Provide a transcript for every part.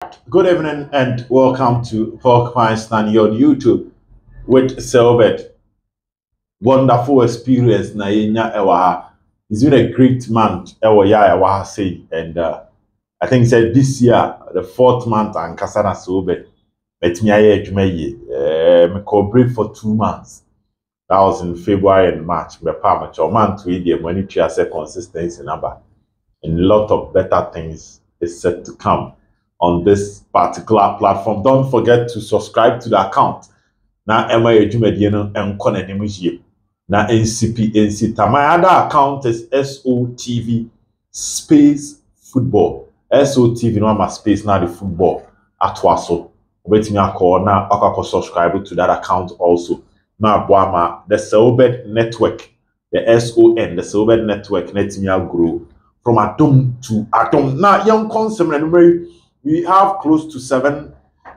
Good evening and welcome to Porcupine Stand on YouTube with Selbert. Wonderful experience na yenya ewa. It's been a great month ewa ya ewa say and I think said this year the 4th month and Kasana Selbert. Let me me cooperate for 2 months. That was in February and March. Me pa macho month we the money to consistency number. And a lot of better things is set to come on this particular platform. Don't forget to subscribe to the account. Now, Emma Ejumediano and Konenimuji. Now, NCP. My other account is SOTV Space Football. SOTV, no, my space now the football at Waso. Waiting a call now. I can subscribe to that account also. Now, Boama, the Selbert Network, the SON, the Selbert Network, Netimia Grow. From atom to atom. Now, young consumer, we have close to 7,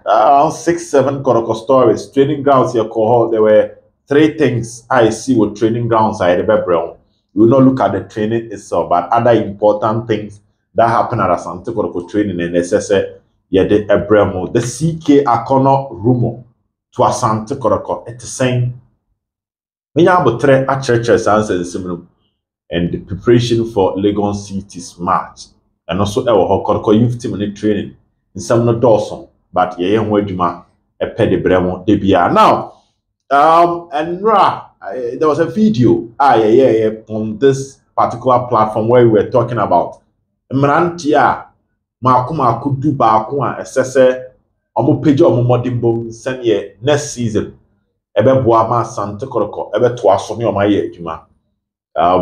around 6, 7 Kotoko stories. Training grounds here, cohort. There were 3 things I see with training grounds. I remember. We will not look at the training itself, but other important things that happen at Asante Kotoko training and necessary. Yeah, the Ebremo, the C.K Akunnor rumor to Asante Kotoko. It's the same. We have a 3 at churches and the preparation for Lagos City's match. And also our Kotoko youth team in training in some no Dawson, but yeah, Weduma a pedi bremo debia. Now, there was a video on this particular platform where we were talking about Mrantia Makuma could do Bakuma assessor omo page omo modimbo send ye next season. Ebe Boama Asante Kotoko, ebe to asome on my juma.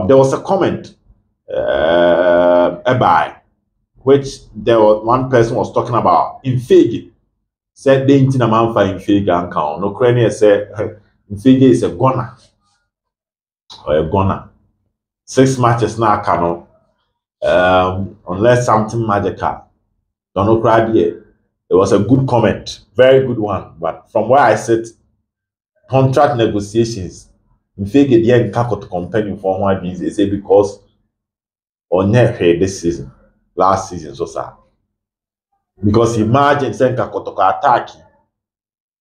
There was a comment by which there was one person was talking about Mfegue. Said they ain't a man for Mfegue and count. No crane said Mfegue is a gunner or a gunner. 6 matches now cannot unless something magical. Don't know crowd here. It was a good comment, very good one. But from where I sit, contract negotiations. Mfegue didn't to company for one reason. They say because on this season, last season, so sad. Because imagine saying Kotoko attack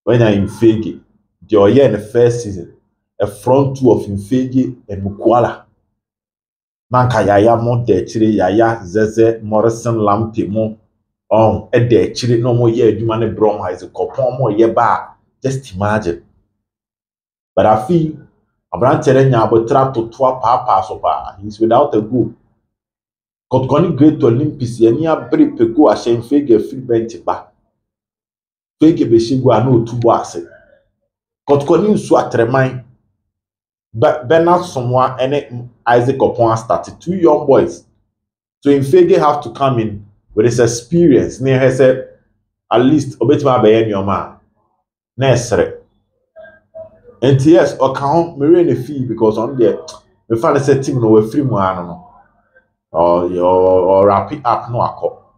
when you're in Mfegue, you're here in the first season, a front two of Mfegue and Mukwala. Manka Yaya mo de chiri Yaya Zeze Morrison Lampe mo on a de chiri no more year, you man brom has a copon more year bar. Just imagine. But I feel a brand telling you about trap to 12 papa so far. He's without a goal. Kotoko great Olympics, and ya break pego a shame Mfegue free bench back. Mfegue Beshigo no 2 bars. Kotoko swat remind. But Bernard Somwa and Isaac Opon started 2 young boys. So Mfegue have to come in with his experience. Near her said, at least Obetima Bayen your man. Necessary. And yes, or count Marine fee because on there, the father said, Tim, no, free one or wrap it up, no, I call.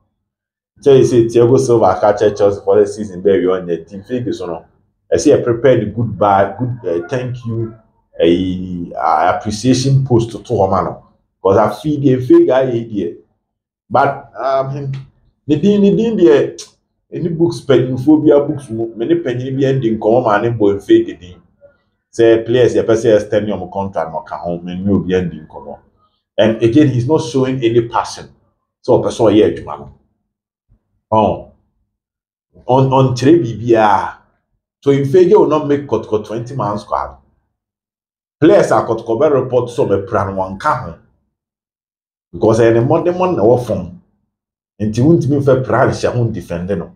So you say, Thiago Silva catch Chelsea for the season, baby, on the team figures or no. I see I prepared a goodbye, good thank you, a appreciation post to Homano. Because I feel the figure idea. But the Dean, any books, penny phobia books, many penny be ending common and boy fake it. Say players, your person is telling you contract, no can home, and you'll be ending common. And again, he's not showing any passion. So, person here, Jumano. Oh, on Trebibia. So, if Mfegue will not make Kotoko 20-man squad, players are Kotoko report some a plan one can. Because any Monday morning or phone. And you won't mean for plan, she won't defend them.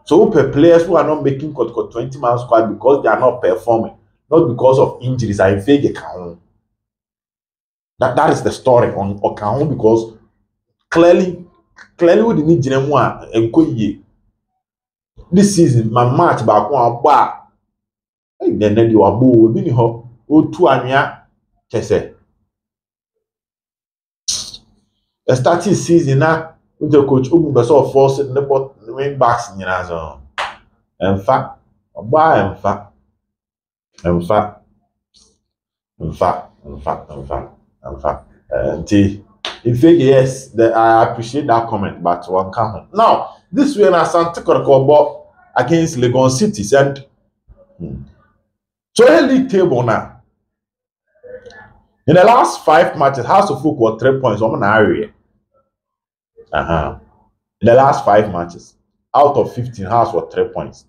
So, players who are not making Kotoko 20-man squad because they are not performing, not because of injuries, I Mfegue can. That is the story on Okahon because clearly we need Jinemwa and Koye. This season, my match back one bar. Then you are boo, bini ho, o 2 anya, kese. The starting season now, with the coach, who was so forced in the wing backs in your zone. In fact, in fact. Mfegue, yes, I appreciate that comment, but one comment. Now, this way, Asante Kotoko against Legon City, and so the league table now. In the last 5 matches, House of Folk got 3 points. I'm an area. In the last 5 matches, out of 15, House got 3 points.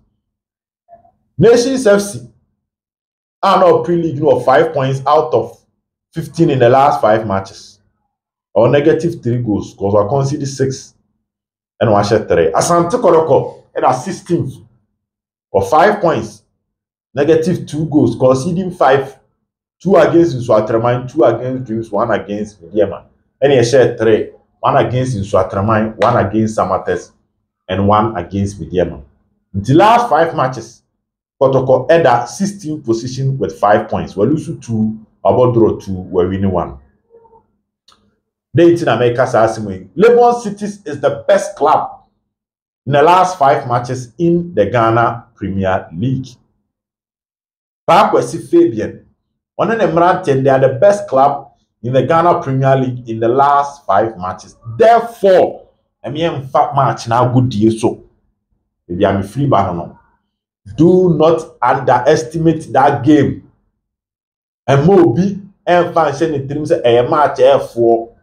Nations FC are now pre-league 5 points out of 15 in the last 5 matches. Or -3 goals, because we conceded 6 and we shot 3. Asante Kotoko at 16th for 5 points, -2 goals, conceding 5. 2 against Nswatraman, 2 against Dreams, 1 against Vidiema. And he shared 3. 1 against Nswatraman, 1 against Samates, and 1 against Vidiema. In the last 5 matches, Kotoko had a 16th position with 5 points. We lose 2, about draw 2, we win 1. They in America say Legon City is the best club in the last 5 matches in the Ghana Premier League. Bakwesi Fabian. One of them they are the best club in the Ghana Premier League in the last 5 matches. Therefore, I mean, fat match now good deal. So, maybe I'm free banana. Do not underestimate that game. And Mobi and function in terms of a match for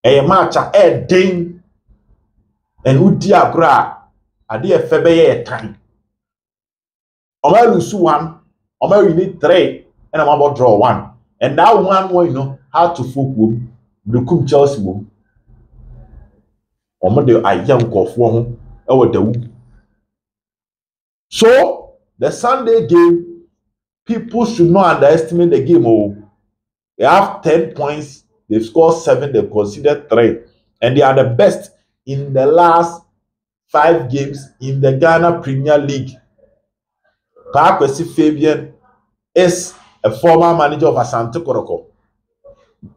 a match a ding and Udia Gra a dear Febe time. Omer lose 1. We need 3, and I'm about draw 1. And that 1 more, how to folk womb, the Kum Chelsea womb. Or the I young of one over the womb. So, the Sunday game, people should not underestimate the game. Oh, they have 10 points, they've scored 7, they've considered 3, and they are the best in the last 5 games in the Ghana Premier League. Bakwesi Fabian is a former manager of Asante Kotoko.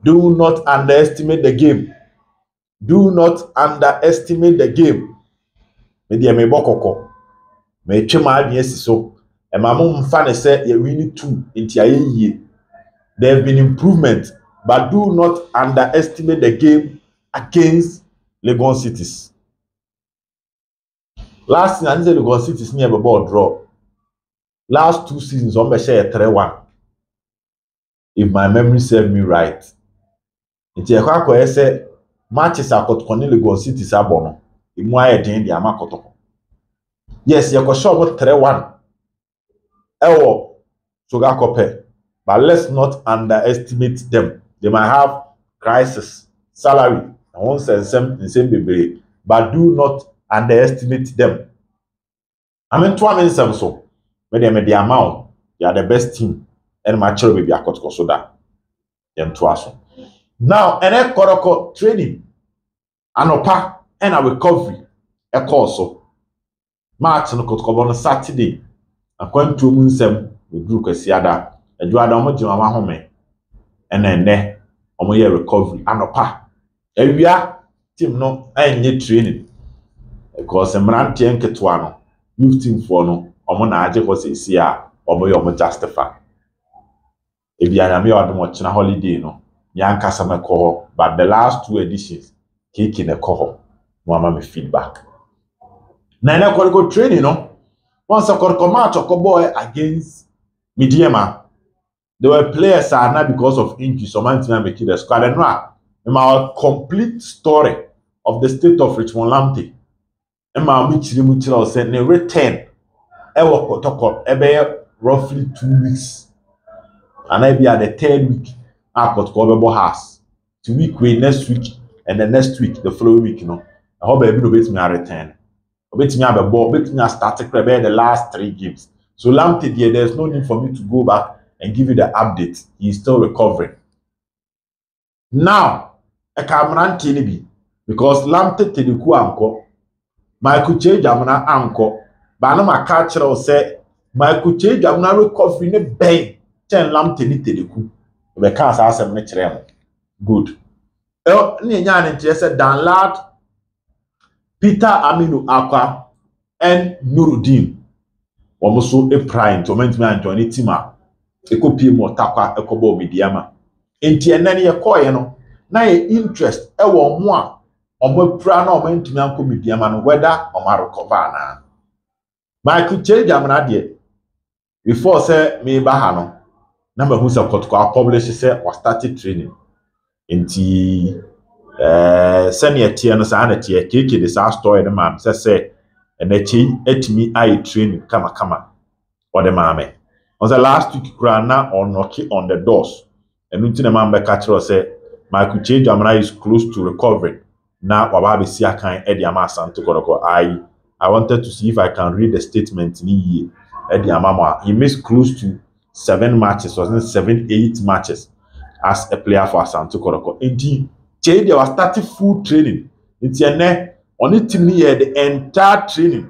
Do not underestimate the game. Do not underestimate the game. Maybe I may bokoko. May chema yes so. And my mom fan said you win 2 into a year. There have been improvement, but do not underestimate the game against Legon Cities. Last season, I said Legon Cities near the ball draw. Last 2 seasons, on the share 3-1. If my memory serves me right. It's a quack say matches are got Legon City Sabono. In why a day the Amakoto. Yes, you could show 3-1. Sugakope. But let's not underestimate them. They might have crisis, salary, and once and same baby. But do not underestimate them. I mean, 2 minutes so. When they made the amount, they are the best team. And my child will be a Kotoko Soda. Now, and then Kotoko training, Anopa, and a recovery, a course. So, March and Kotoko on Saturday, according to Munsem, with Drew Kesiada, and you are the Mojima home. And then there, on my recovery, Anopa. And we are team no, and yet training. Because a man and Ketuano, youth team for no, or Monaje was a seer, or more justify. If you are watching a holiday, no, Yanka Sama call, but the last 2 editions, kicking a call, Mama feedback. Nana Kotoko training, no. Once a Kotoko match or boy against Midiema, there were players are not because of injury, so man to make it a squad and rap. My complete story of the state of Richmond Lamte. And my Muchil said, they return. Ever Kotoko, roughly 2 weeks. And I be at the 3rd week, I got coverable house. 2 week wait next week, and the next week, the following week, I hope everybody will me a return. Bet me have a ball, bet me a started the last 3 games. So Lamptey there, there's no need for me to go back and give you the update. He's still recovering. Now, a Cameron TNB, because Lamptey Tedeku anko, Michael Che Jamana anko, Banama catcher say, Michael Che Jamana recovery ne bang. Ten Lamptey ni Tedeku. We can't ask him natural. Good. Ni nyan interested Danlad, Peter Aminu Akwa, and Nurudeen. Almost so a prime to me and join it. A copy more takwa a cobo mediama. In Tianani a coy, na interest e wo mo a omapura na omantumi anko mediama no whether omarecover na Michael Kyei amana de before say me ba ha no na mahu say Kotoko publish say was started training nti senior tie no sa na tie keke de sa story de mam say na Kyei etimi ai training kama or the mame on the last week kura na on knocking on the doors and nti na mam be catch us say Michael Kyei amana is close to recovery na waba be si akan e de ama Asante Kotoko I wanted to see if I can read the statement in here. He missed close to 7 matches, wasn't 7-8 matches as a player for Asante Kotoko. Indeed, Kyei they was starting full training. It's on the team here the entire training.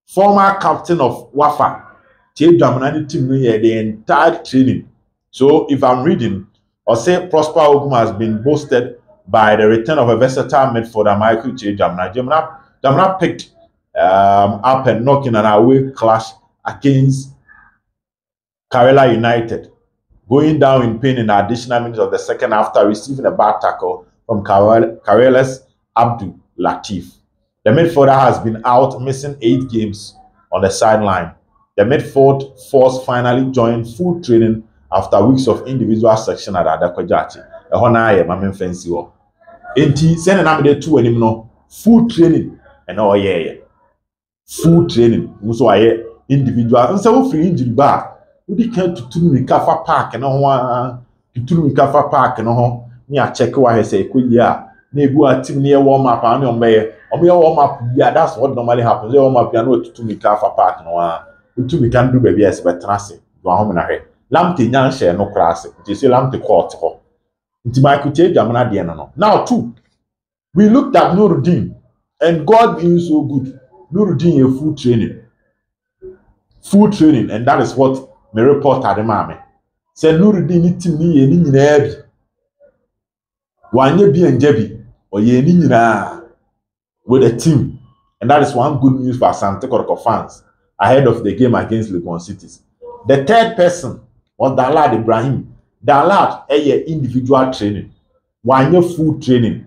Former captain of Wafa, Kyei dominated team here the entire training. So if I'm reading, or say Prosper Ogum has been boosted by the return of a versatile midfielder Michael Kyei Jamna picked up and knocking an away clash against Karela United, going down in pain in the additional minutes of the second after receiving a bad tackle from Karela's Abdul Latif. The midfielder has been out, missing 8 games on the sideline. The midfield force finally joined full training after weeks of individual section at Adakwajachi. A honor, my fancy war. Enti, send an amide to anymore. Full training and oh yeah. Full training so aye individual and so free injury ba we dey can tuturu mi kafa park na ho tuturu mi kafa park na ho ni a check wa he say kweli a na ebu a team na warm up and ombe warm up yeah that's what normally happens warm up ya no tuturu mi kafa park na wa tuturu mi kan do baby as betrase do ahom na he lamte nyan share no class it say lamte court ho nti Michael Kyei jamana de no now too we looked at Nurudeen and God being so good Nurudeen a full training, and that is what my report had the mame. Say Nurudeen team ni ye ni nyina bi. Wanye bi enjebi or ye ni nyina with the team. And that is one good news for Asante Kotoko fans ahead of the game against Legon Cities. The third person was Danlad Ibrahim. Danlad a individual training. Wanye full training.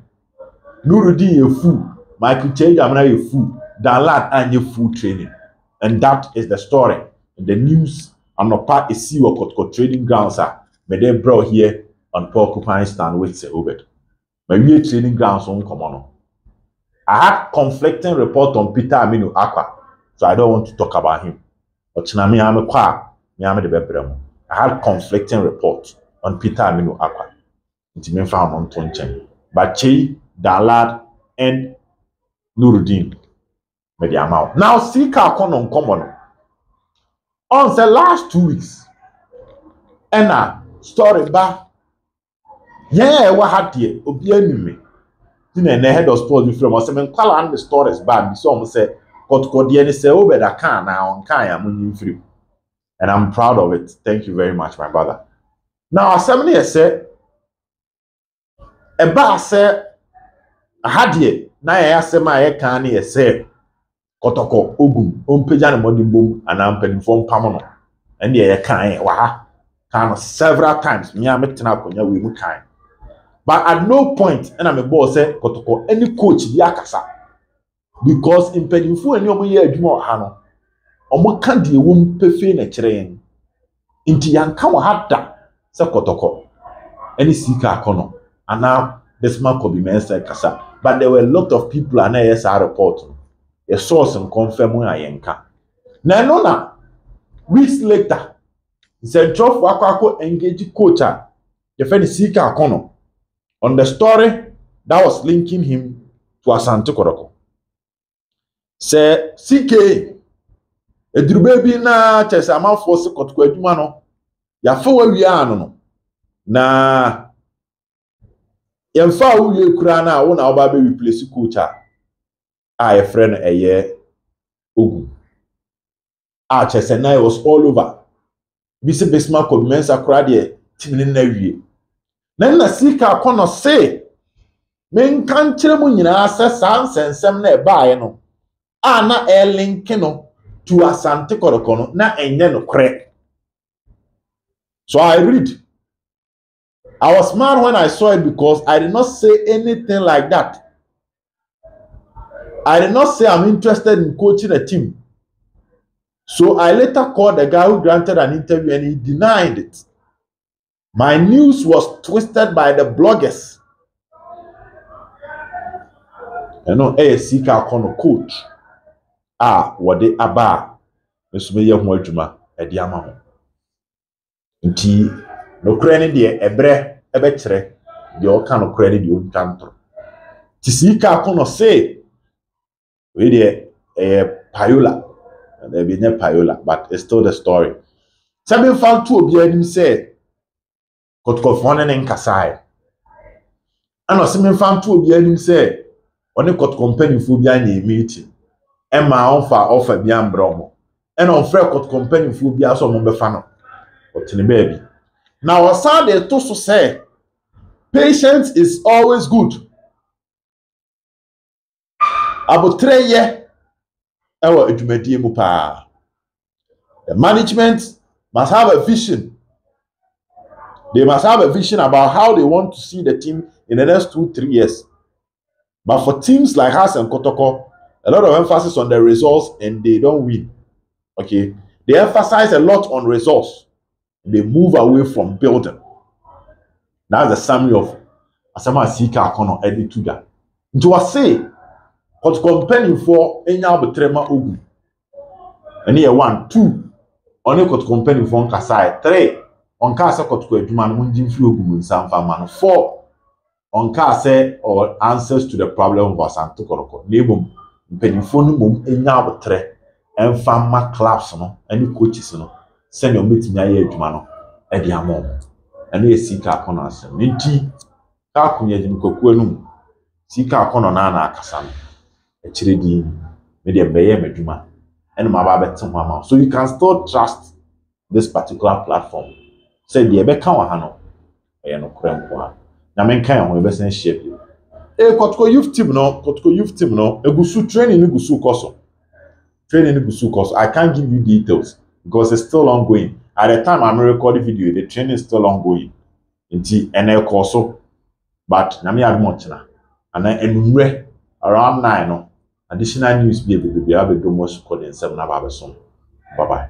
Nurudeen a full. Michael Kyei amana a full. Danlad and full training, and that is the story. In the news, I'm not part of CEO Kotoko training grounds. May they brought here on Porcupine Stand with Obed. My real training grounds won't come on. I had conflicting report on Peter Aminu Akwa, so I don't want to talk about him. But I had conflicting report on Peter Aminu Akwa. But Kyei, Danlad, and Nurudeen. Now, C.K Akunnor common on the last 2 weeks. And a story back. Yeah, what had you? Obianime. Then the head of sports from us. I mean, call the stories bad. So I say, Kotoko DNA say, oh, but I can't now on Kaya free. And I'm proud of it. Thank you very much, my brother. Now, assembly said, a bar said, I had ye. Now I asked my canny say. Kotoko Ogum ompeja na modimbom ana mpanimfo mpamono ende ye kan wa ha kan several times me ametena akonya we mu kan but at no point na me boss say Kotoko any coach bi akasa because mpanimfo ani omo ye adwuma ha no omo kan de ewom pefe na kire yen nti yanka wa ha da say Kotoko any C.K Akunnor ana Desma could be mentioned kasa but there were a lot of people and yes report a source and confirm ayenka. Na weeks later, Central Wakako engaged coach, the friend C.K Akunnor, on the story that was linking him to Asante Kotoko. Say CK, a baby na chesa man force Kotoko eduma no. Ya fa wa wi no. Na yemfa wo wie kura na wo na oba be replace coach a friend a year Ogu. Chesena was all over. Bisi Besma could mensa crade timinin na wie. Na C.K Akunnor say, men kan kire mu nyina ase san sensem na e baaye no. Na link no to Asante Kotoko no na enye no kre. So I read I was mad when I saw it because I did not say anything like that. I did not say I'm interested in coaching a team. So I later called the guy who granted an interview and he denied it. My news was twisted by the bloggers. You know, C.K Akunnor coach. What they aba. Mesume ye ho adwuma e de ama ho. Nti no krani de ebre ebe kire de o ka no krani de o ntantro. Ti C.K Akunnor say we de payola. There be no payola, but it's still the story. Seven found two obi anim say Kotoko ne nkasai. Ano seven found two obi anim say one Kotoko mpanimfo bi anya meeting. Emma offer bi ambro. And on frɛ Kotoko mpanimfo bi aso mo befa no. Otene baby. Now Asante to so say patience is always good. Abotre ye ewa adwumadie mu pa. The management must have a vision. They must have a vision about how they want to see the team in the next 2-3 years. But for teams like Asante Kotoko, a lot of emphasis on the results and they don't win. Okay, they emphasize a lot on results. They move away from building. That's the summary of Asante C.K Akunnor Eddie Tuga. Into I say, Kotoko mpanimfo enya abotrema ogu. And here 1, 2. Only Kotoko mpanimfo nkasai. 3. Onka se Kotoko adwuma no munjim fi ogu mu nsamfa ma no. 4. Onka se or answers to the problem of Asante Kotoko. Nebom mpanimfo no mum enya abotre emfa ma clubs no any coaches no send your meeting aye adwuma no e de amom. And here C.K Akunnor asem. Nti ka akunya jim koku anum. C.K Akunnor na akasa no. Echire di me de beye medwuma. And my baba betim ho. So you can still trust this particular platform. Say the ebe kan wa ha no. E no krempo ha. Na men kan ho ebe sen shape. Kotoko youth team no egusu training egusu koso. Training egusu koso. I can't give you details because it's still ongoing. At the time I'm recording video, the training is still ongoing. Nti ene koso. But na me admo china. And enumre around 9 no. Additional news be do most call in 7 na ba so. Bye bye.